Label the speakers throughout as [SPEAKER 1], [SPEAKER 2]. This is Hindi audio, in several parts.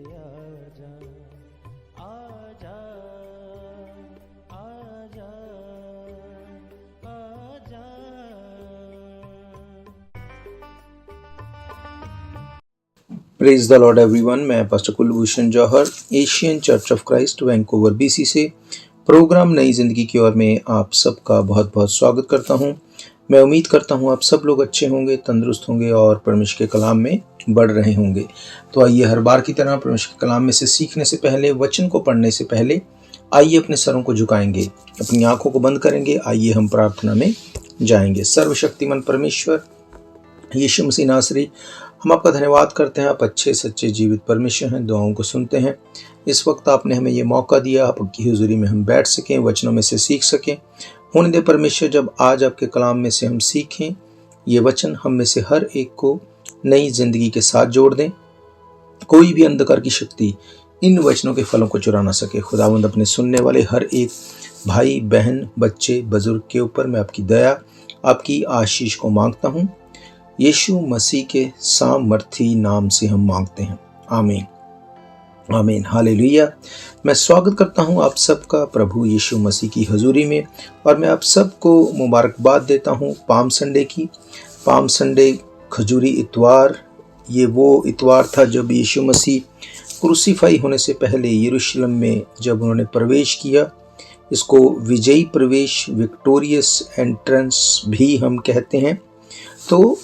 [SPEAKER 1] आजा आजा आजा आजा।
[SPEAKER 2] Praise the lord everyone. मैं pastor Kulbhushan Johar, Asian church of Christ Vancouver BC से प्रोग्राम नई जिंदगी की ओर में आप सबका बहुत बहुत स्वागत करता हूं। मैं उम्मीद करता हूं आप सब लोग अच्छे होंगे, तंदुरुस्त होंगे और परमेश्वर के कलाम में बढ़ रहे होंगे। तो आइए हर बार की तरह परमेश्वर के कलाम में से सीखने से पहले, वचन को पढ़ने से पहले आइए अपने सरों को झुकाएंगे, अपनी आंखों को बंद करेंगे। आइए हम प्रार्थना में जाएंगे। सर्वशक्तिमान परमेश्वर यीशु मसीह नासरी, हम आपका धन्यवाद करते हैं। आप अच्छे सच्चे जीवित परमेश्वर हैं, दुआओं को सुनते हैं। इस वक्त आपने हमें ये मौका दिया, आपकी हुजूरी में हम बैठ सकें, वचनों में से सीख सकें। होने दे परमेश्वर, जब आज आपके कलाम में से हम सीखें, ये वचन हम में से हर एक को नई जिंदगी के साथ जोड़ दें। कोई भी अंधकार की शक्ति इन वचनों के फलों को चुरा ना सके। खुदावंद, अपने सुनने वाले हर एक भाई बहन, बच्चे, बुजुर्ग के ऊपर मैं आपकी दया, आपकी आशीष को मांगता हूँ। यीशु मसीह के सामर्थी नाम से हम मांगते हैं, आमीन आमीन, हालेलुया। मैं स्वागत करता हूं आप सबका प्रभु यीशु मसीह की हजूरी में, और मैं आप सबको मुबारकबाद देता हूं पाम संडे की। पाम संडे, खजूरी इतवार, ये वो इतवार था जब यीशु मसीह क्रूसीफाई होने से पहले यरूशलेम में जब उन्होंने प्रवेश किया। इसको विजयी प्रवेश, विक्टोरियस एंट्रेंस भी हम कहते हैं। तो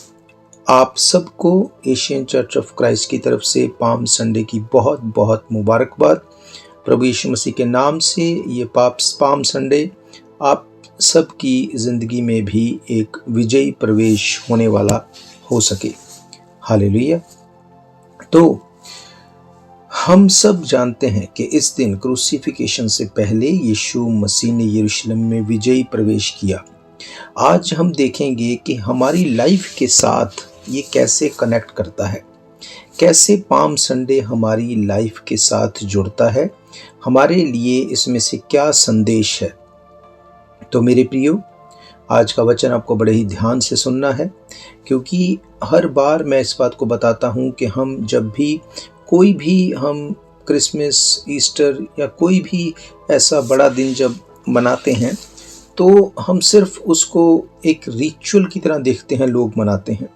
[SPEAKER 2] आप सबको एशियन चर्च ऑफ क्राइस्ट की तरफ से पाम संडे की बहुत बहुत मुबारकबाद। प्रभु यीशु मसीह के नाम से ये पाम संडे आप सबकी ज़िंदगी में भी एक विजयी प्रवेश होने वाला हो सके। हालेलुया। तो हम सब जानते हैं कि इस दिन क्रूसिफिकेशन से पहले यीशु मसीह ने यरूशलेम में विजयी प्रवेश किया। आज हम देखेंगे कि हमारी लाइफ के साथ ये कैसे कनेक्ट करता है, कैसे पाम संडे हमारी लाइफ के साथ जुड़ता है, हमारे लिए इसमें से क्या संदेश है। तो मेरे प्रियो, आज का वचन आपको बड़े ही ध्यान से सुनना है, क्योंकि हर बार मैं इस बात को बताता हूँ कि हम जब भी कोई भी हम क्रिसमस, ईस्टर या कोई भी ऐसा बड़ा दिन जब मनाते हैं तो हम सिर्फ उसको एक रिचुअल की तरह देखते हैं, लोग मनाते हैं।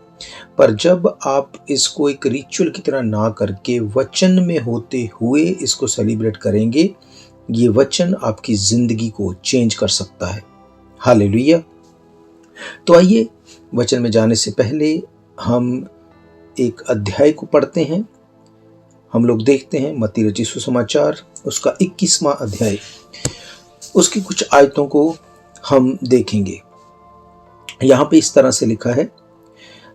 [SPEAKER 2] पर जब आप इसको एक रिचुअल की तरह ना करके वचन में होते हुए इसको सेलिब्रेट करेंगे, ये वचन आपकी जिंदगी को चेंज कर सकता है। हालेलुया। तो आइए वचन में जाने से पहले हम एक अध्याय को पढ़ते हैं। हम लोग देखते हैं मत्ती रचित सुसमाचार, उसका 21वां अध्याय, उसकी कुछ आयतों को हम देखेंगे। यहाँ पे इस तरह से लिखा है,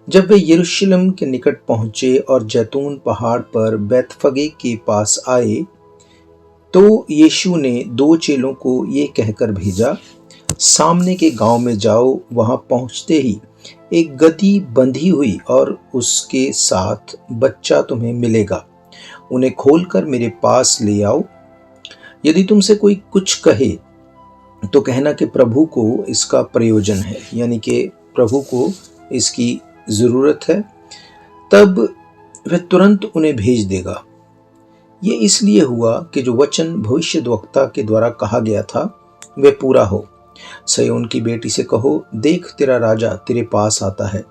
[SPEAKER 2] जब वे यरूशलेम के निकट पहुंचे और जैतून पहाड़ पर बैतफगे के पास आए, तो यीशु ने 2 चेलों को ये कहकर भेजा, सामने के गांव में जाओ। वहां पहुंचते ही एक गदही बंधी हुई और उसके साथ बच्चा तुम्हें मिलेगा। उन्हें खोलकर मेरे पास ले आओ। यदि तुमसे कोई कुछ कहे तो कहना कि प्रभु को इसका प्रयोजन है, यानी कि प्रभु को इसकी ज़रूरत है, तब वह तुरंत उन्हें भेज देगा। ये इसलिए हुआ कि जो वचन भविष्यद्वक्ता के द्वारा कहा गया था वह पूरा हो। सिय्योन की बेटी से कहो, देख तेरा राजा तेरे पास आता है।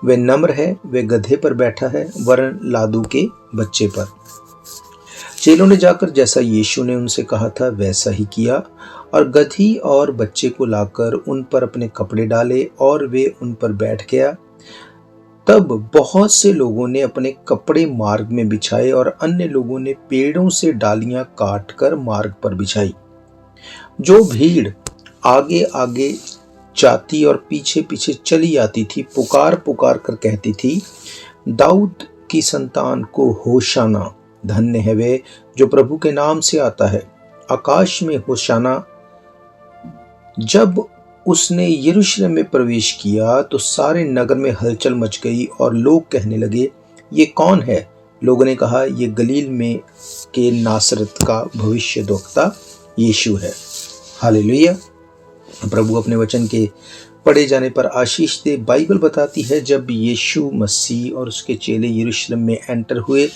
[SPEAKER 2] वह नम्र है, वह गधे पर बैठा है, वरन लादू के बच्चे पर। चेलों ने जाकर जैसा यीशु ने उनसे कहा था वैसा ही किया, और गधी और बच्चे को लाकर उन पर अपने कपड़े डाले और वे उन पर बैठ गया। तब बहुत से लोगों ने अपने कपड़े मार्ग में बिछाए और अन्य लोगों ने पेड़ों से डालियां काटकर मार्ग पर बिछाई। जो भीड़ आगे आगे जाती और पीछे पीछे चली आती थी, पुकार पुकार कर कहती थी, दाऊद की संतान को होशाना, धन्य है वे जो प्रभु के नाम से आता है, आकाश में होशाना। जब उसने यरूशलेम में प्रवेश किया तो सारे नगर में हलचल मच गई और लोग कहने लगे, ये कौन है? लोगों ने कहा, ये गलील में के नासरत का भविष्यद्वक्ता यीशु है। हालेलुया। प्रभु अपने वचन के पढ़े जाने पर आशीष दे। बाइबल बताती है जब यीशु मसीह और उसके चेले यरूशलेम में एंटर हुए,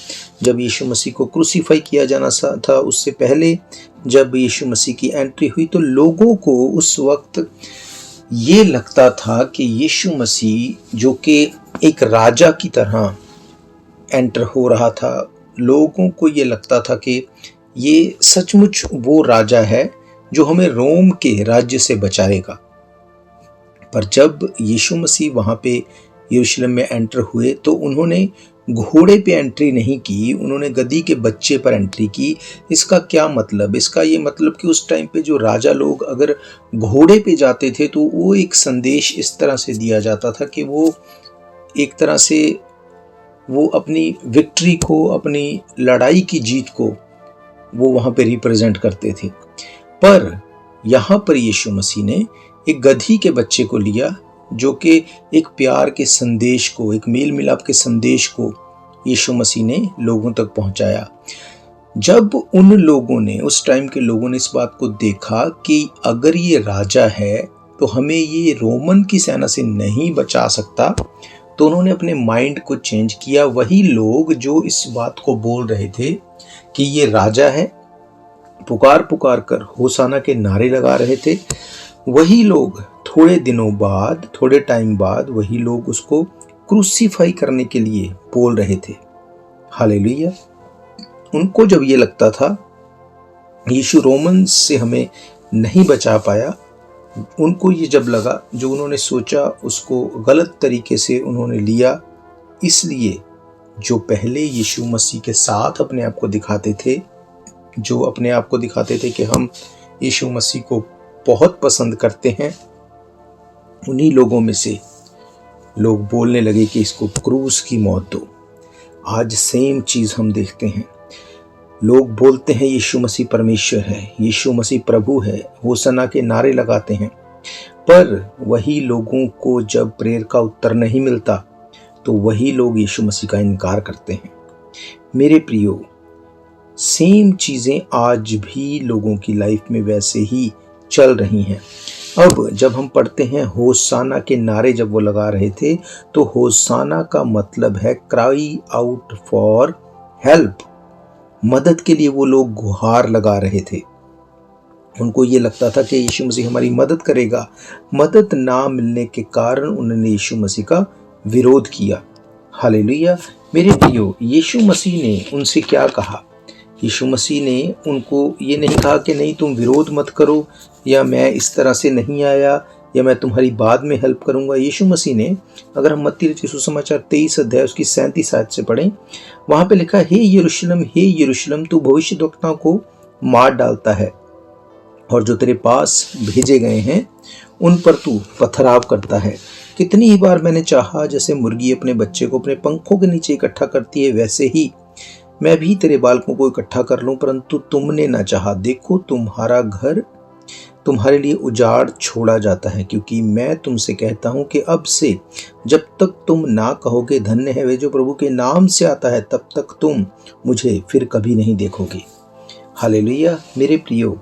[SPEAKER 2] जब यीशु मसीह को क्रूसीफाई किया जाना था, उससे पहले जब यीशु मसीह की एंट्री हुई तो लोगों को उस वक्त ये लगता था कि यीशु मसीह जो कि एक राजा की तरह एंटर हो रहा था, लोगों को ये लगता था कि ये सचमुच वो राजा है जो हमें रोम के राज्य से बचाएगा। पर जब यीशु मसीह वहाँ पे यरूशलेम में एंटर हुए तो उन्होंने घोड़े पे एंट्री नहीं की, उन्होंने गधी के बच्चे पर एंट्री की। इसका क्या मतलब? इसका ये मतलब कि उस टाइम पे जो राजा लोग अगर घोड़े पे जाते थे तो वो एक संदेश इस तरह से दिया जाता था कि वो एक तरह से वो अपनी विक्ट्री को, अपनी लड़ाई की जीत को वो वहाँ पे रिप्रेजेंट करते थे। पर यहाँ पर यीशु मसीह ने एक गधी के बच्चे को लिया जो कि एक प्यार के संदेश को, एक मेल मिलाप के संदेश को यीशु मसीह ने लोगों तक पहुंचाया। जब उन लोगों ने, उस टाइम के लोगों ने इस बात को देखा कि अगर ये राजा है तो हमें ये रोमन की सेना से नहीं बचा सकता, तो उन्होंने अपने माइंड को चेंज किया। वही लोग जो इस बात को बोल रहे थे कि ये राजा है, पुकार पुकार कर होसाना के नारे लगा रहे थे, वही लोग थोड़े दिनों बाद, थोड़े टाइम बाद वही लोग उसको क्रूसीफाई करने के लिए बोल रहे थे। हालेलुया। उनको जब ये लगता था यीशु रोमन से हमें नहीं बचा पाया, उनको ये जब लगा, जो उन्होंने सोचा उसको गलत तरीके से उन्होंने लिया। इसलिए जो पहले यीशु मसीह के साथ अपने आप को दिखाते थे, जो अपने आप को दिखाते थे कि हम यीशु मसीह को बहुत पसंद करते हैं, उन्हीं लोगों में से लोग बोलने लगे कि इसको क्रूस की मौत दो। आज सेम चीज हम देखते हैं। लोग बोलते हैं यीशु मसीह परमेश्वर है, यीशु मसीह प्रभु है, होसना के नारे लगाते हैं, पर वही लोगों को जब प्रेयर का उत्तर नहीं मिलता तो वही लोग यीशु मसीह का इनकार करते हैं। मेरे प्रियो, सेम चीजें आज भी लोगों की लाइफ में वैसे ही चल रही हैं। अब जब हम पढ़ते हैं होसाना के नारे जब वो लगा रहे थे, तो होसाना का मतलब है क्राई आउट फॉर हेल्प, मदद के लिए वो लोग गुहार लगा रहे थे। उनको ये लगता था कि यीशु मसीह हमारी मदद करेगा। मदद ना मिलने के कारण उन्होंने यीशु मसीह का विरोध किया। हालेलुया। मेरे प्रियो, यीशु मसीह ने उनसे क्या कहा? यीशु मसीह ने उनको ये नहीं कहा कि नहीं तुम विरोध मत करो, या मैं इस तरह से नहीं आया, या मैं तुम्हारी बाद में हेल्प करूंगा। यीशु मसीह ने, अगर हम मत्ती रचित सुसमाचार 23 अध्याय उसकी 37 आयत से पढ़ें, वहां पे लिखा, हे यरूशलेम तू भविष्यद्वक्ताओं को मार डालता है और जो तेरे पास भेजे गए हैं उन पर तू पथराव करता है। कितनी ही बार मैंने चाहा, जैसे मुर्गी अपने बच्चे को अपने पंखों के नीचे इकट्ठा करती है, वैसे ही मैं भी तेरे बालकों को इकट्ठा कर लूं, परंतु तुमने ना चाहा। देखो तुम्हारा घर तुम्हारे लिए उजाड़ छोड़ा जाता है, क्योंकि मैं तुमसे कहता हूं कि अब से जब तक तुम ना कहोगे धन्य है वे जो प्रभु के नाम से आता है, तब तक तुम मुझे फिर कभी नहीं देखोगे। हालेलुया। मेरे प्रियो,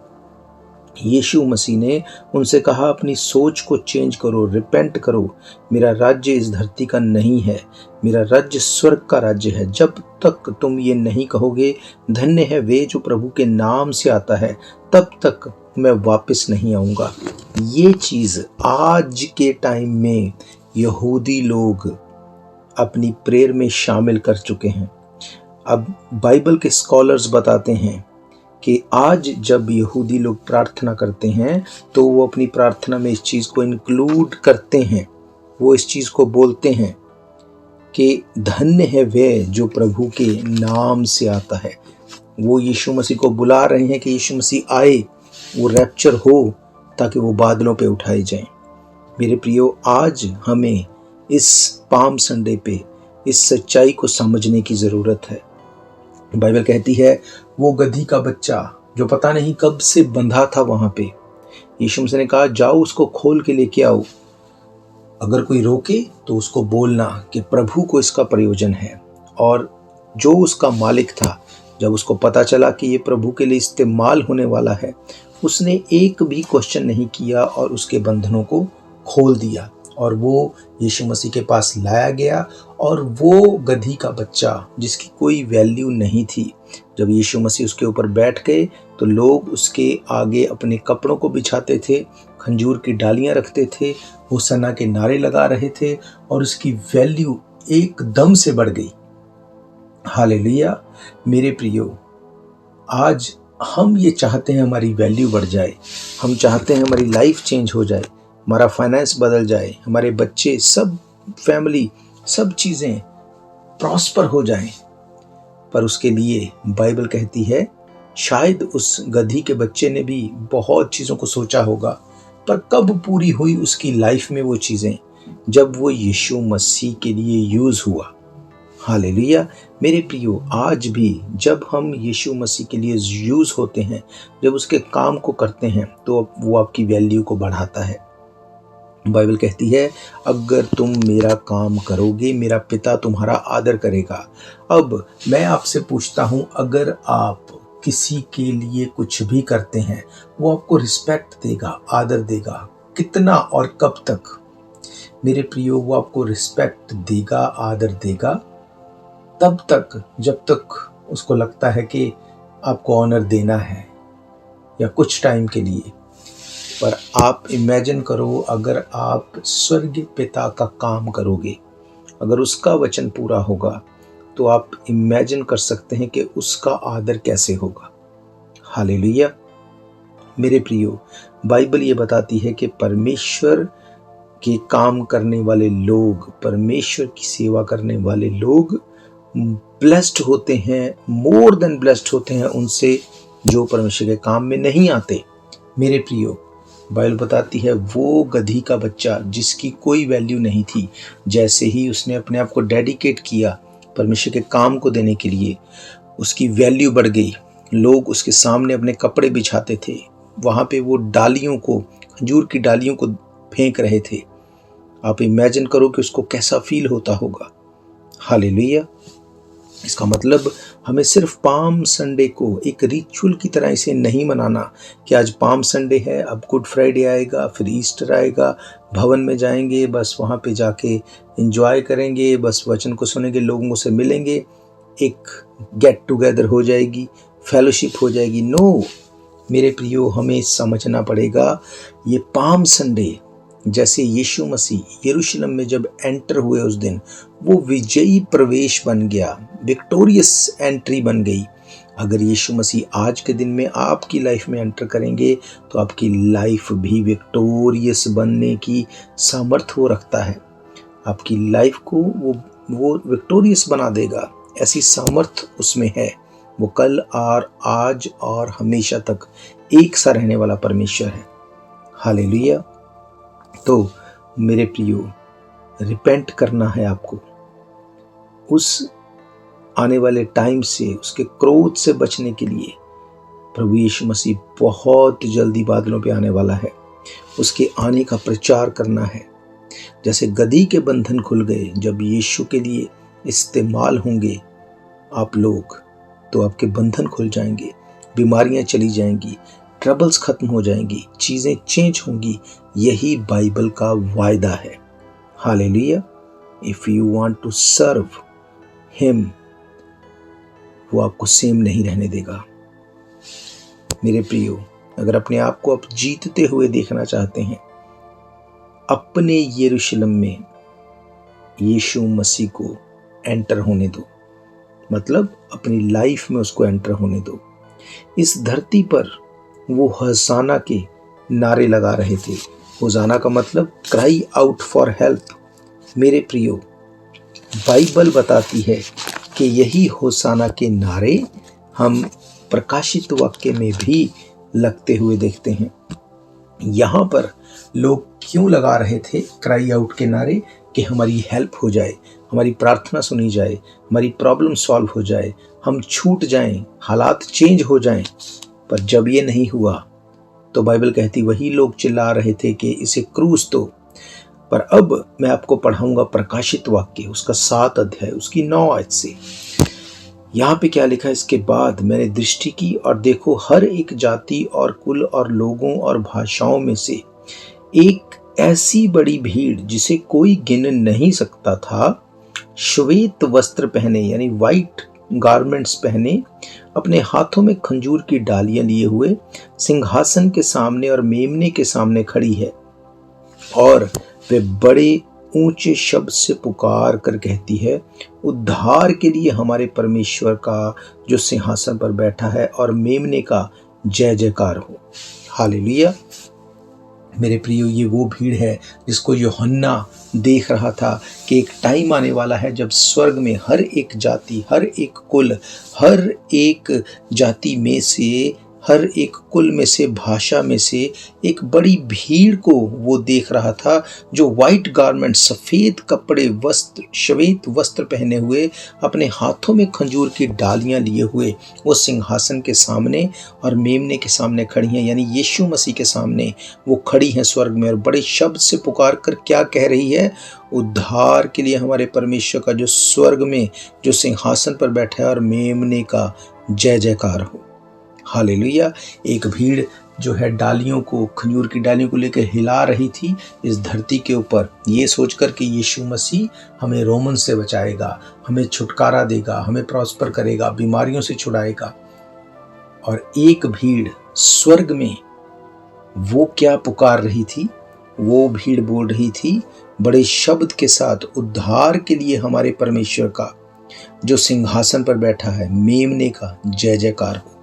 [SPEAKER 2] यीशु मसीह ने उनसे कहा अपनी सोच को चेंज करो, रिपेंट करो। मेरा राज्य इस धरती का नहीं है, मेरा राज्य स्वर्ग का राज्य है। जब तक तुम ये नहीं कहोगे धन्य है वे जो प्रभु के नाम से आता है, तब तक मैं वापस नहीं आऊंगा। ये चीज आज के टाइम में यहूदी लोग अपनी प्रेयर में शामिल कर चुके हैं। अब बाइबल के स्कॉलर्स बताते हैं कि आज जब यहूदी लोग प्रार्थना करते हैं तो वो अपनी प्रार्थना में इस चीज को इंक्लूड करते हैं, वो इस चीज को बोलते हैं कि धन्य है वे जो प्रभु के नाम से आता है। वो यीशु मसीह को बुला रहे हैं कि यीशु मसीह आए, वो रैप्चर हो, ताकि वो बादलों पे उठाए जाएं। मेरे प्रियो, आज हमें इस पाम संडे पे इस सच्चाई को समझने की जरूरत है। बाइबल कहती है वो गधी का बच्चा जो पता नहीं कब से बंधा था वहां पे, यीशु मसीह ने कहा जाओ उसको खोल के लेके आओ। अगर कोई रोके तो उसको बोलना कि प्रभु को इसका प्रयोजन है। और जो उसका मालिक था, जब उसको पता चला कि ये प्रभु के लिए इस्तेमाल होने वाला है, उसने एक भी क्वेश्चन नहीं किया और उसके बंधनों को खोल दिया और वो यीशु मसीह के पास लाया गया। और वो गधी का बच्चा जिसकी कोई वैल्यू नहीं थी, जब यीशु मसीह उसके ऊपर बैठ गए तो लोग उसके आगे अपने कपड़ों को बिछाते थे, खंजूर की डालियां रखते थे, होसन्ना के नारे लगा रहे थे और उसकी वैल्यू एकदम से बढ़ गई। हालेलुया। मेरे प्रियो, आज हम ये चाहते हैं हमारी वैल्यू बढ़ जाए, हम चाहते हैं हमारी लाइफ चेंज हो जाए, हमारा फाइनेंस बदल जाए, हमारे बच्चे, सब फैमिली, सब चीज़ें प्रॉस्पर हो जाएं। पर उसके लिए बाइबल कहती है शायद उस गधी के बच्चे ने भी बहुत चीज़ों को सोचा होगा, पर कब पूरी हुई उसकी लाइफ में वो चीज़ें, जब वो यीशु मसीह के लिए यूज़ हुआ। हालेलुया। मेरे प्रियो, आज भी जब हम यीशु मसीह के लिए यूज़ होते हैं, जब उसके काम को करते हैं, तो वो आपकी वैल्यू को बढ़ाता है। बाइबल कहती है अगर तुम मेरा काम करोगे मेरा पिता तुम्हारा आदर करेगा। अब मैं आपसे पूछता हूं, अगर आप किसी के लिए कुछ भी करते हैं, वो आपको रिस्पेक्ट देगा, आदर देगा, कितना और कब तक? मेरे प्रियो, वो आपको रिस्पेक्ट देगा, आदर देगा तब तक जब तक उसको लगता है कि आपको ऑनर देना है, या कुछ टाइम के लिए। पर आप इमेजिन करो, अगर आप स्वर्गीय पिता का काम करोगे, अगर उसका वचन पूरा होगा, तो आप इमेजिन कर सकते हैं कि उसका आदर कैसे होगा। हालेलुया। मेरे प्रियो, बाइबल ये बताती है कि परमेश्वर के काम करने वाले लोग, परमेश्वर की सेवा करने वाले लोग ब्लेस्ड होते हैं, मोर देन ब्लेस्ड होते हैं उनसे जो परमेश्वर के काम में नहीं आते। मेरे प्रियो, बाइबल बताती है वो गधी का बच्चा जिसकी कोई वैल्यू नहीं थी, जैसे ही उसने अपने आप को डेडिकेट किया परमेश्वर के काम को देने के लिए, उसकी वैल्यू बढ़ गई। लोग उसके सामने अपने कपड़े बिछाते थे, वहाँ पे वो डालियों को, खजूर की डालियों को फेंक रहे थे। आप इमेजिन करो कि उसको कैसा फील होता होगा। हालेलुया। इसका मतलब हमें सिर्फ पाम संडे को एक रिचुअल की तरह इसे नहीं मनाना कि आज पाम संडे है, अब गुड फ्राइडे आएगा, फिर ईस्टर आएगा, भवन में जाएंगे, बस वहाँ पे जाके एंजॉय करेंगे, बस वचन को सुनेंगे, लोगों से मिलेंगे, एक गेट टुगेदर हो जाएगी, फेलोशिप हो जाएगी। नो मेरे प्रियो, हमें समझना पड़ेगा ये पाम संडे, जैसे यीशु मसीह यरूशलेम में जब एंटर हुए उस दिन, वो विजयी प्रवेश बन गया, विक्टोरियस एंट्री बन गई। अगर यीशु मसीह आज के दिन में आपकी लाइफ में एंटर करेंगे तो आपकी लाइफ भी विक्टोरियस बनने की सामर्थ वो रखता है। आपकी लाइफ को वो विक्टोरियस बना देगा, ऐसी सामर्थ उसमें है। वो कल और आज और हमेशा तक एक सा रहने वाला परमेश्वर है। हालेलुया। तो मेरे प्रियो, रिपेंट करना है आपको, उस आने वाले टाइम से, उसके क्रोध से बचने के लिए। प्रभु यीशु मसीह बहुत जल्दी बादलों पे आने वाला है, उसके आने का प्रचार करना है। जैसे गधी के बंधन खुल गए जब यीशु के लिए इस्तेमाल होंगे आप लोग, तो आपके बंधन खुल जाएंगे, बीमारियां चली जाएंगी, ट्रबल्स खत्म हो जाएंगी, चीज़ें चेंज होंगी। यही बाइबल का वायदा है। Hallelujah. If you want to serve him, वो आपको सेम नहीं रहने देगा। मेरे प्रियो, अगर अपने आप को आप जीतते हुए देखना चाहते हैं, अपने यरूशलेम में यीशु मसीह को एंटर होने दो, मतलब अपनी लाइफ में उसको एंटर होने दो। इस धरती पर वो होसाना के नारे लगा रहे थे। होसाना का मतलब क्राई आउट फॉर हेल्प। मेरे प्रियो, बाइबल बताती है कि यही होसाना के नारे हम प्रकाशित वाक्य में भी लगते हुए देखते हैं। यहाँ पर लोग क्यों लगा रहे थे क्राई आउट के नारे? कि हमारी हेल्प हो जाए, हमारी प्रार्थना सुनी जाए, हमारी प्रॉब्लम सॉल्व हो जाए, हम छूट जाएं, हालात चेंज हो जाएं। पर जब ये नहीं हुआ तो बाइबल कहती वही लोग चिल्ला रहे थे कि इसे क्रूस दो। पर अब मैं आपको पढ़ाऊंगा प्रकाशित वाक्य, उसका 7 अध्याय, उसकी 9 आयत से। यहाँ पे क्या लिखा है? इसके बाद मैंने दृष्टि की और देखो, हर एक जाति और कुल और लोगों और भाषाओं में से एक ऐसी बड़ी भीड़ जिसे कोई गिन नहीं सकता था, श्वेत वस्त्र पहने यानी वाइट गारमेंट्स पहने, अपने हाथों में खंजूर की डालियां लिए हुए सिंहासन के सामने और मेमने के सामने खड़ी है, और वे बड़े ऊंचे शब्द से पुकार कर कहती है, उद्धार के लिए हमारे परमेश्वर का जो सिंहासन पर बैठा है और मेमने का जय जयकार हो। हालेलुया। मेरे प्रियो, ये वो भीड़ है जिसको यूहन्ना देख रहा था कि एक टाइम आने वाला है जब स्वर्ग में हर एक जाति, हर एक कुल, हर एक जाति में से, हर एक कुल में से, भाषा में से एक बड़ी भीड़ को वो देख रहा था, जो वाइट गारमेंट, सफ़ेद कपड़े, वस्त्र, श्वेत वस्त्र पहने हुए, अपने हाथों में खंजूर की डालियां लिए हुए वो सिंहासन के सामने और मेमने के सामने खड़ी हैं, यानी यीशु मसीह के सामने वो खड़ी हैं स्वर्ग में, और बड़े शब्द से पुकार कर क्या कह रही है, उद्धार के लिए हमारे परमेश्वर का जो स्वर्ग में जो सिंहासन पर बैठा है और मेमने का जय जयकार हो। हालेलुया। एक भीड़ जो है डालियों को, खजूर की डालियों को लेकर हिला रही थी इस धरती के ऊपर, ये सोचकर कि यीशु मसीह हमें रोमन से बचाएगा, हमें छुटकारा देगा, हमें प्रॉस्पर करेगा, बीमारियों से छुड़ाएगा। और एक भीड़ स्वर्ग में वो क्या पुकार रही थी, वो भीड़ बोल रही थी बड़े शब्द के साथ, उद्धार के लिए हमारे परमेश्वर का जो सिंहासन पर बैठा है, मेमने का जय जयकार हो।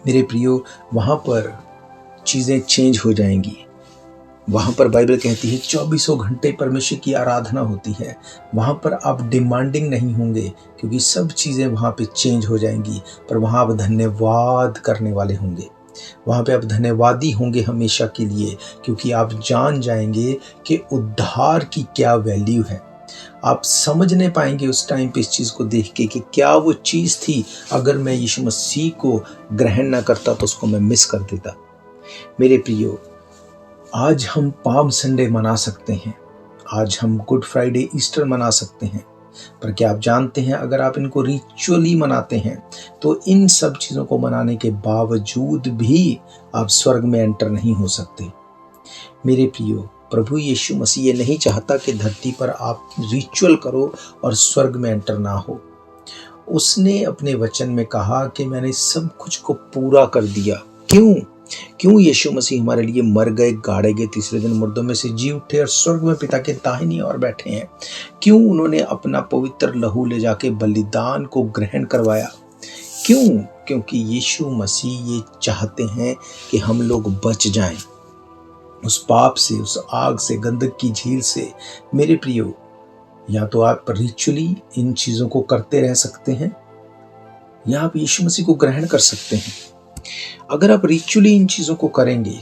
[SPEAKER 2] मेरे प्रियो, वहाँ पर चीज़ें चेंज हो जाएंगी। वहाँ पर बाइबल कहती है 24 घंटे परमेश्वर की आराधना होती है। वहाँ पर आप डिमांडिंग नहीं होंगे, क्योंकि सब चीज़ें वहाँ पे चेंज हो जाएंगी, पर वहाँ आप धन्यवाद करने वाले होंगे। वहाँ पे आप धन्यवादी होंगे हमेशा के लिए, क्योंकि आप जान जाएंगे कि उद्धार की क्या वैल्यू है। आप समझ नहीं पाएंगे उस टाइम पे इस चीज़ को देख के कि क्या वो चीज़ थी, अगर मैं यीशु मसीह को ग्रहण ना करता तो उसको मैं मिस कर देता। मेरे प्रियो, आज हम पाम संडे मना सकते हैं, आज हम गुड फ्राइडे, ईस्टर मना सकते हैं, पर क्या आप जानते हैं अगर आप इनको रिचुअली मनाते हैं तो इन सब चीज़ों को मनाने के बावजूद भी आप स्वर्ग में एंटर नहीं हो सकते। मेरे प्रियो, प्रभु यीशु मसीह ये नहीं चाहता कि धरती पर आप रिचुअल करो और स्वर्ग में एंटर ना हो। उसने अपने वचन में कहा कि मैंने सब कुछ को पूरा कर दिया। क्यों यीशु मसीह हमारे लिए मर गए, गाड़े गए, तीसरे दिन मुर्दों में से जी उठे और स्वर्ग में पिता के दाहिनी ओर बैठे हैं? क्यों उन्होंने अपना पवित्र लहू ले जाके बलिदान को ग्रहण करवाया? क्योंकि यीशु मसीह ये चाहते हैं कि हम लोग बच जाएं उस पाप से, उस आग से, गंधक की झील से। मेरे प्रियो, या तो आप रिचुअली इन चीज़ों को करते रह सकते हैं, या आप यीशु मसीह को ग्रहण कर सकते हैं। अगर आप रिचुअली इन चीज़ों को करेंगे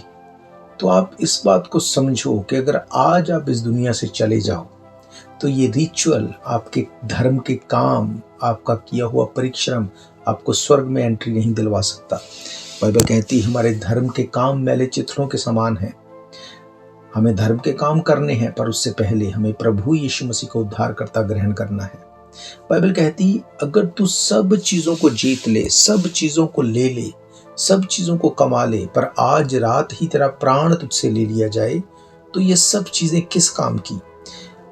[SPEAKER 2] तो आप इस बात को समझो कि अगर आज आप इस दुनिया से चले जाओ तो ये रिचुअल, आपके धर्म के काम, आपका किया हुआ परिश्रम आपको स्वर्ग में एंट्री नहीं दिलवा सकता। बाइबल कहती है हमारे धर्म के काम मैले चित्रों के समान हैं। हमें धर्म के काम करने हैं, पर उससे पहले हमें प्रभु यीशु मसीह को उद्धारकर्ता ग्रहण करना है। बाइबल कहती अगर तू सब चीज़ों को जीत ले, सब चीज़ों को ले ले, सब चीज़ों को कमा ले, पर आज रात ही तेरा प्राण तुझसे ले लिया जाए, तो ये सब चीज़ें किस काम की?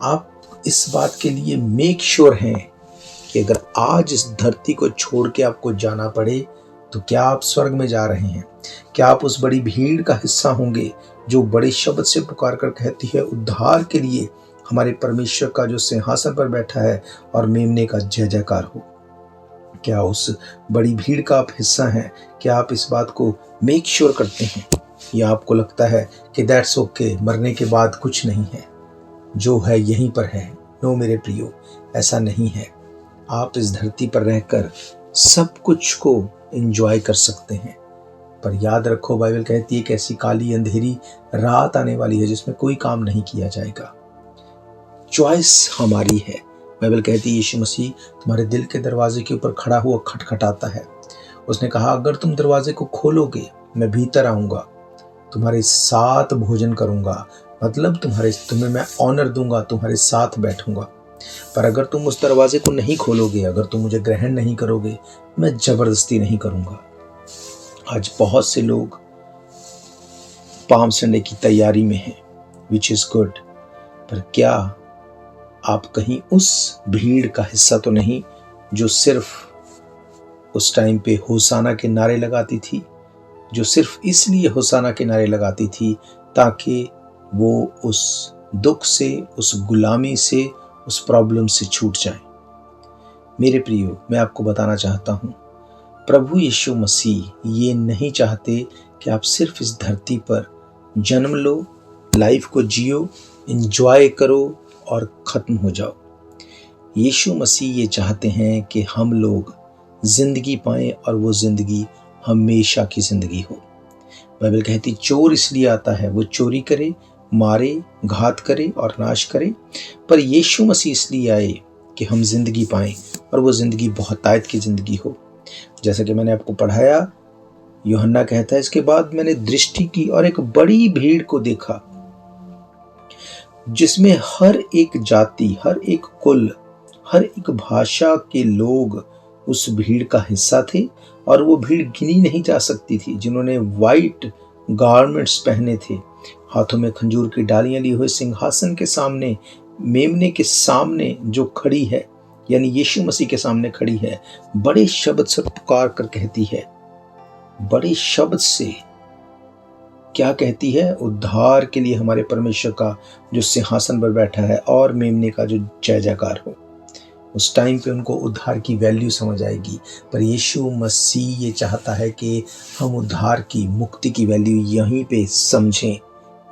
[SPEAKER 2] आप इस बात के लिए मेक श्योर हैं कि अगर आज इस धरती को छोड़ के आपको जाना पड़े तो क्या आप स्वर्ग में जा रहे हैं? क्या आप उस बड़ी भीड़ का हिस्सा होंगे जो बड़े शब्द से पुकार कर कहती है, उद्धार के लिए हमारे परमेश्वर का जो सिंहासन पर बैठा है और मेमने का जय जयकार हो? क्या उस बड़ी भीड़ का आप हिस्सा हैं? क्या आप इस बात को मेक श्योर करते हैं, या आपको लगता है कि दैट्स ओके, मरने के बाद कुछ नहीं है, जो है यहीं पर है? नो मेरे प्रियो, ऐसा नहीं है। आप इस धरती पर रहकर सब कुछ को एंजॉय कर सकते हैं, पर याद रखो बाइबल कहती है कि ऐसी काली अंधेरी रात आने वाली है जिसमें कोई काम नहीं किया जाएगा। चॉइस हमारी है। बाइबल कहती है यीशु मसीह तुम्हारे दिल के दरवाजे के ऊपर खड़ा हुआ खटखटाता है। उसने कहा अगर तुम दरवाजे को खोलोगे मैं भीतर आऊँगा, तुम्हारे साथ भोजन करूँगा, मतलब तुम्हें मैं ऑनर दूंगा, तुम्हारे साथ बैठूंगा। पर अगर तुम उस दरवाजे को नहीं खोलोगे, अगर तुम मुझे ग्रहण नहीं करोगे, मैं जबरदस्ती नहीं करूँगा। आज बहुत से लोग पाम संडे की तैयारी में हैं, विच इज गुड। पर क्या आप कहीं उस भीड़ का हिस्सा तो नहीं जो सिर्फ उस टाइम पे होसाना के नारे लगाती थी, जो सिर्फ इसलिए होसाना के नारे लगाती थी ताकि वो उस दुख से, उस गुलामी से, उस प्रॉब्लम से छूट जाए। मेरे प्रियो, मैं आपको बताना चाहता हूँ, प्रभु यीशु मसीह ये नहीं चाहते कि आप सिर्फ इस धरती पर जन्म लो, लाइफ को जियो, एंजॉय करो और ख़त्म हो जाओ। यीशु मसीह ये चाहते हैं कि हम लोग ज़िंदगी पाएं और वो ज़िंदगी हमेशा की ज़िंदगी हो। बाइबल कहती चोर इसलिए आता है वो चोरी करे, मारे, घात करे और नाश करे, पर यीशु मसीह इसलिए आए कि हम ज़िंदगी पाएं और वो ज़िंदगी बहुतायत की ज़िंदगी हो। जैसा कि मैंने आपको पढ़ाया, यूहन्ना कहता है, इसके बाद मैंने दृष्टि की और एक बड़ी भीड़ को देखा जिसमें हर एक जाति, हर एक कुल, हर एक भाषा के लोग उस भीड़ का हिस्सा थे और वो भीड़ गिनी नहीं जा सकती थी, जिन्होंने वाइट गारमेंट्स पहने थे, हाथों में खंजूर की डालियां लिए हुए, सिंहासन के सामने, मेमने के सामने जो खड़ी है, यानी यीशु मसीह के सामने खड़ी है, बड़े शब्द से पुकार कर कहती है, बड़े शब्द से क्या कहती है? उद्धार के लिए हमारे परमेश्वर का जो सिंहासन पर बैठा है और मेमने का जो जय जयकार हो। उस टाइम पे उनको उद्धार की वैल्यू समझ आएगी। पर यीशु मसीह ये चाहता है कि हम उद्धार की, मुक्ति की वैल्यू यहीं पे समझें,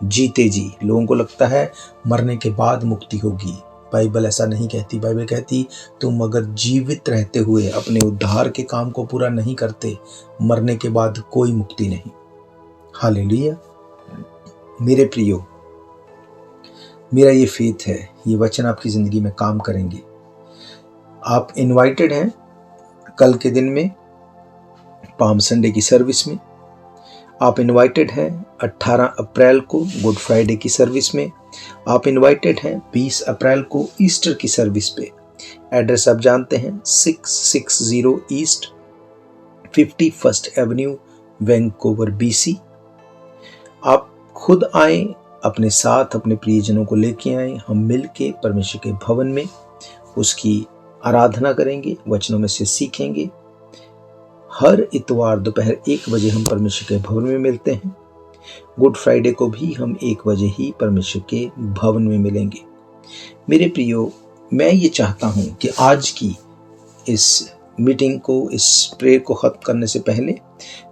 [SPEAKER 2] जीते जी। लोगों को लगता है मरने के बाद मुक्ति होगी। बाइबल ऐसा नहीं कहती। बाइबल कहती तुम अगर जीवित रहते हुए अपने उद्धार के काम को पूरा नहीं करते, मरने के बाद कोई मुक्ति नहीं। हालेलुया। मेरे प्रियो, मेरा ये फेथ है, ये वचन आपकी ज़िंदगी में काम करेंगे। आप इनवाइटेड हैं कल के दिन में पाम संडे की सर्विस में। आप इनवाइटेड हैं 18 अप्रैल को गुड फ्राइडे की सर्विस में। आप इनवाइटेड हैं 20 अप्रैल को ईस्टर की सर्विस पे। एड्रेस आप जानते हैं, 660 east 51st Avenue, Vancouver, BC। आप खुद आए, अपने साथ अपने प्रियजनों को लेके आए। हम मिल के परमेश्वर के भवन में उसकी आराधना करेंगे, वचनों में से सीखेंगे। हर इतवार दोपहर 1 बजे हम परमेश्वर के भवन में मिलते हैं। गुड फ्राइडे को भी हम 1 बजे ही परमेश्वर के भवन में मिलेंगे। मेरे प्रियो, मैं ये चाहता हूँ कि आज की इस मीटिंग को, इस प्रेयर को ख़त्म करने से पहले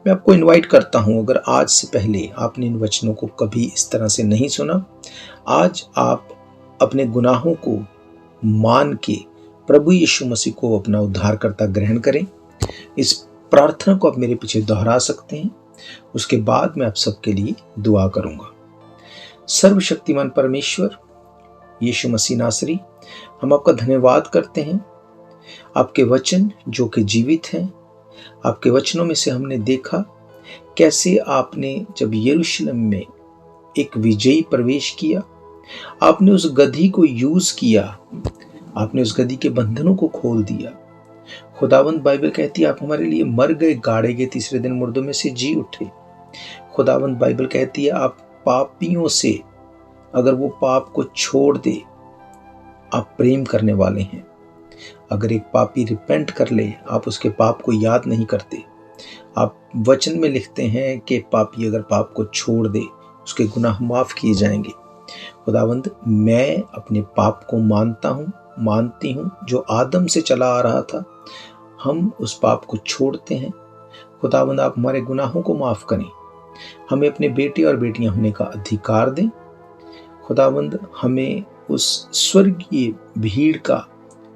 [SPEAKER 2] मैं आपको इनवाइट करता हूँ, अगर आज से पहले आपने इन वचनों को कभी इस तरह से नहीं सुना, आज आप अपने गुनाहों को मान के प्रभु यीशु मसीह को अपना उद्धारकर्ता ग्रहण करें। इस प्रार्थना को आप मेरे पीछे दोहरा सकते हैं। उसके बाद मैं आप सबके लिए दुआ करूंगा। सर्वशक्तिमान परमेश्वर यीशु मसीह नासरी, हम आपका धन्यवाद करते हैं। आपके वचन जो कि जीवित हैं, आपके वचनों में से हमने देखा कैसे आपने जब यरूशलेम में एक विजयी प्रवेश किया, आपने उस गधी को यूज किया, आपने उस गधी के बंधनों को खोल दिया। खुदावंद, बाइबल कहती है आप हमारे लिए मर गए, गाड़े गए, तीसरे दिन मुर्दों में से जी उठे। खुदावंद, बाइबल कहती है आप पापियों से अगर वो पाप को छोड़ दे, आप प्रेम करने वाले हैं। अगर एक पापी रिपेंट कर ले, आप उसके पाप को याद नहीं करते। आप वचन में लिखते हैं कि पापी अगर पाप को छोड़ दे, उसके गुनाह माफ किए जाएंगे। खुदावंद, मैं अपने पाप को मानती हूँ जो आदम से चला आ रहा था। हम उस पाप को छोड़ते हैं। खुदावंद, आप हमारे गुनाहों को माफ करें, हमें अपने बेटे और बेटियां होने का अधिकार दें। खुदावंद, हमें उस स्वर्गीय भीड़ का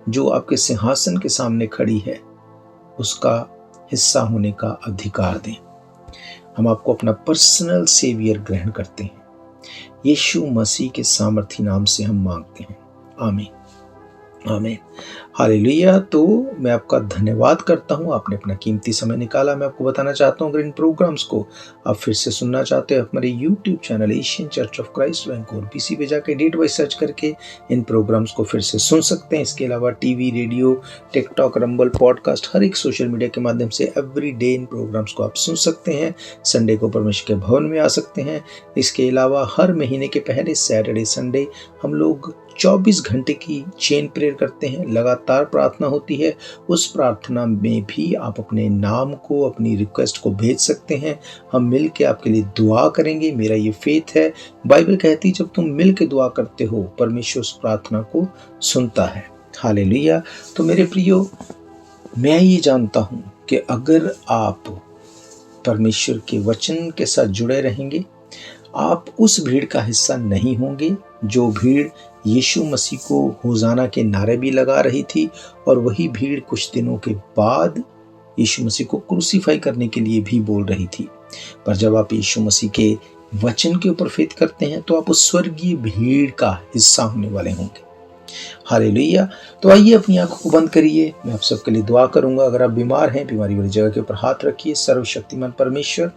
[SPEAKER 2] जो आपके सिंहासन के सामने खड़ी है, उसका हिस्सा होने का अधिकार दें। हम आपको अपना पर्सनल सेवियर ग्रहण करते हैं। यीशु मसीह के सामर्थी नाम से हम मांगते हैं, आमीन। आमीन। हालेलुया। तो मैं आपका धन्यवाद करता हूँ, आपने अपना कीमती समय निकाला। मैं आपको बताना चाहता हूँ, अगर इन प्रोग्राम्स को आप फिर से सुनना चाहते हो, हमारे YouTube channel Asian church of Christ Vancouver BC पे जाके डेट वाइज सर्च करके इन प्रोग्राम्स को फिर से सुन सकते हैं। इसके अलावा TV, radio, TikTok, Rumble, podcast, हर एक सोशल मीडिया के माध्यम से एवरी डे इन प्रोग्राम्स को आप सुन सकते हैं। संडे को परमेश्वर के भवन में आ सकते हैं। इसके अलावा हर महीने के पहले सैटरडे, संडे हम लोग 24 घंटे की चेन प्रेयर करते हैं, लगातार प्रार्थना होती है। उस प्रार्थना में भी आप अपने नाम को, अपनी रिक्वेस्ट को भेज सकते हैं। हम मिल के आपके लिए दुआ करेंगे। मेरा ये फेथ है, बाइबल कहती है जब तुम मिल के दुआ करते हो परमेश्वर उस प्रार्थना को सुनता है। हालेलुया। तो मेरे प्रियो, मैं ये जानता हूँ कि अगर आप परमेश्वर के वचन के साथ जुड़े रहेंगे, आप उस भीड़ का हिस्सा नहीं होंगे जो भीड़ यीशु मसीह को होजाना के नारे भी लगा रही थी, और वही भीड़ कुछ दिनों के बाद यीशु मसीह को क्रूसीफाई करने के लिए भी बोल रही थी। पर जब आप यीशु मसीह के वचन के ऊपर फेथ करते हैं तो आप उस स्वर्गीय भीड़ का हिस्सा होने वाले होंगे। हालेलुया। तो आइए अपनी आंखों को बंद करिए, मैं आप सबके लिए दुआ करूंगा। अगर आप बीमार हैं, बीमारी वाली जगह के ऊपर हाथ रखिए। सर्वशक्तिमान परमेश्वर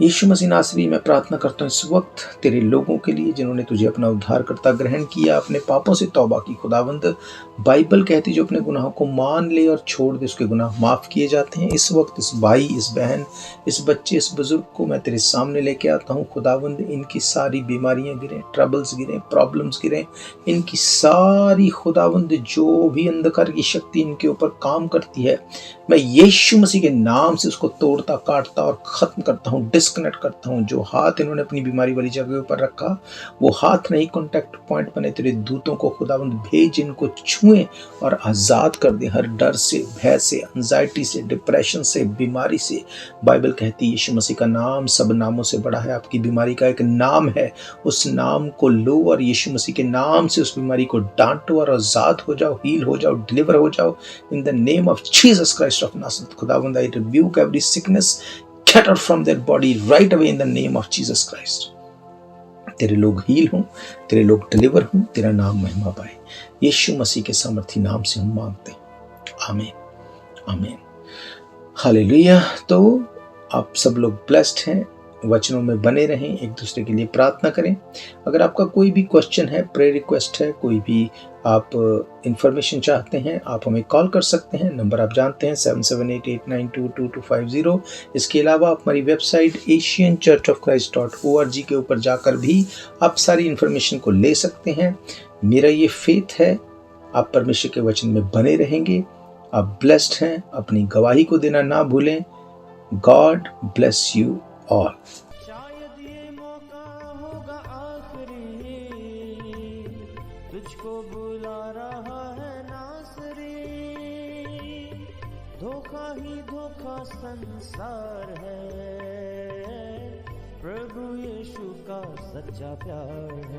[SPEAKER 2] यीशु मसीह नासरी, मैं प्रार्थना करता हूँ इस वक्त तेरे लोगों के लिए जिन्होंने तुझे अपना उद्धारकर्ता ग्रहण किया, अपने पापों से तौबा की। खुदावंद, बाइबल कहती जो अपने गुनाहों को मान ले और छोड़ दे उसके गुनाह माफ किए जाते हैं। इस वक्त इस भाई, इस बहन, इस बच्चे, इस बुजुर्ग को मैं तेरे सामने लेके आता हूँ। खुदावंद, इनकी सारी बीमारियां गिरें, ट्रबल्स गिरें, प्रॉब्लम्स गिरें, इनकी सारी खुदावंद जो भी अंधकार की शक्ति इनके ऊपर काम करती है, मैं यीशु मसीह के नाम से उसको तोड़ता, काटता और खत्म करता हूँ, डिस्कनेक्ट करता हूँ। जो हाथ इन्होंने अपनी बीमारी वाली जगह पर रखा, वो हाथ नहीं कॉन्टैक्ट पॉइंट बने। तेरे दूतों को खुदावंद भेज, इनको छुएं और आजाद कर दे हर डर से, भय से, एंजाइटी से, डिप्रेशन से, बीमारी से। बाइबल कहती है यीशु मसीह का नाम सब नामों से बड़ा है। आपकी बीमारी का एक नाम है, उस नाम को लो और यीशु मसीह के नाम से उस बीमारी को डांटो और आजाद हो जाओ, हील हो जाओ, डिलीवर हो जाओ in the name of Jesus Christ of Nazareth. खुदावंद, I rebuke every sickness, get out from their body right away in the name of Jesus Christ। तेरे लोग हील हों, तेरे लोग डिलीवर हों, तेरा नाम महिमा पाए। यीशु मसीह के सामर्थी नाम से हम मांगते हैं, आमीन, आमीन। हालेलुया। तो आप सब लोग ब्लेस्ड हैं, वचनों में बने रहें, एक दूसरे के लिए प्रार्थना करें। अगर आपका कोई भी क्वेश्चन है, प्रेयर रिक्वेस्ट है, कोई भी आप इंफॉर्मेशन चाहते हैं, आप हमें कॉल कर सकते हैं। नंबर आप जानते हैं 7788922250। इसके अलावा आप हमारी वेबसाइट asianchurchofchrist.org के ऊपर जाकर भी आप सारी इंफॉर्मेशन को ले सकते हैं। मेरा ये फेथ है आप परमेश्वर के वचन में बने रहेंगे। आप ब्लेस्ड हैं, अपनी गवाही को देना ना भूलें। God bless you all.
[SPEAKER 1] शायद ये मौका होगा आखिरी, तुझको बुला रहा है नासरी। धोखा ही धोखा संसार है, प्रभु यीशु का सच्चा प्यार है।